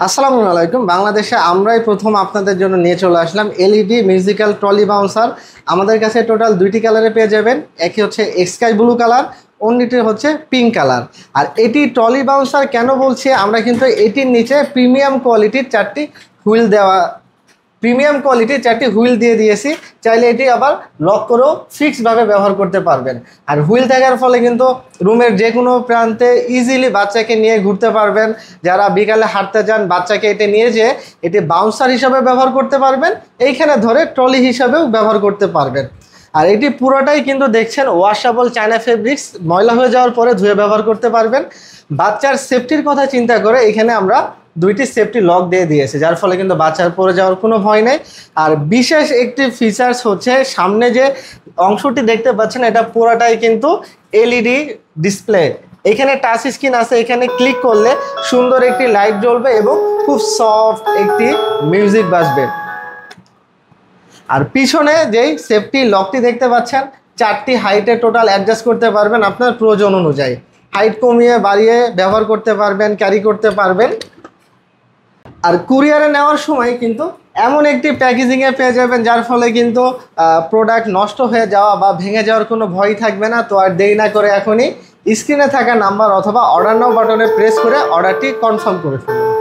আসসালামু আলাইকুম। বাংলাদেশে আমরাই প্রথম আপনাদের জন্য নিয়ে চলে আসলাম এলইডি মিউজিক্যাল ট্রলি বাউন্সার। আমাদের কাছে টোটাল দুইটি কালারে পেয়ে যাবেন। একই হচ্ছে স্কাই ব্লু কালার, অন্যটি হচ্ছে পিঙ্ক কালার। আর এটি ট্রলি বাউন্সার কেন বলছি, আমরা কিন্তু এটির নিচে প্রিমিয়াম কোয়ালিটির চারটি হুইল দিয়ে দিয়েছি। চাইলে এটি আবার লক করেও ফিক্সডভাবে ব্যবহার করতে পারবেন। আর হুইল থাকার ফলে কিন্তু রুমের যে কোনো প্রান্তে ইজিলি বাচ্চাকে নিয়ে ঘুরতে পারবেন। যারা বিকালে হাঁটতে যান, বাচ্চাকে এটি নিয়ে যেয়ে এটি বাউন্সার হিসাবে ব্যবহার করতে পারবেন, এইখানে ধরে ট্রলি হিসাবেও ব্যবহার করতে পারবেন। আর এটি পুরোটাই কিন্তু দেখছেন ওয়াশেবল চায়না ফেব্রিক্স, ময়লা হয়ে যাওয়ার পরে ধুয়ে ব্যবহার করতে পারবেন। বাচ্চার সেফটির কথা চিন্তা করে এখানে আমরা দুইটি সেফটি লক দিয়ে দিয়েছে, যার ফলে কিন্তু বাচ্চার পড়ে যাওয়ার কোনো ভয় নেই। আর বিশেষ একটি ফিচার্স হচ্ছে সামনে যে অংশটি দেখতে পাচ্ছেন, এটা পুরোটাই কিন্তু এলইডি ডিসপ্লে। এখানে টাচ স্ক্রিন আছে, এখানে ক্লিক করলে সুন্দর একটি লাইট জ্বলবে এবং খুব সফট একটি মিউজিক বাজবে। আর পিছনে যেই সেফটি লকটি দেখতে পাচ্ছেন, চারটি হাইটে টোটাল অ্যাডজাস্ট করতে পারবেন আপনার প্রয়োজন অনুযায়ী। হাইট কমিয়ে বাড়িয়ে ব্যবহার করতে পারবেন, ক্যারি করতে পারবেন। আর কুরিয়ারে নেওয়ার সময় কিন্তু এমন একটি প্যাকেজিংয়ে পেয়ে যাবেন, যার ফলে কিন্তু প্রোডাক্ট নষ্ট হয়ে যাওয়া বা ভেঙে যাওয়ার কোনো ভয় থাকবে না। তো আর দেরি না করে এখনই স্ক্রিনে থাকা নাম্বার অথবা অর্ডার নাও বাটনে প্রেস করে অর্ডারটি কনফার্ম করে ফেলুন।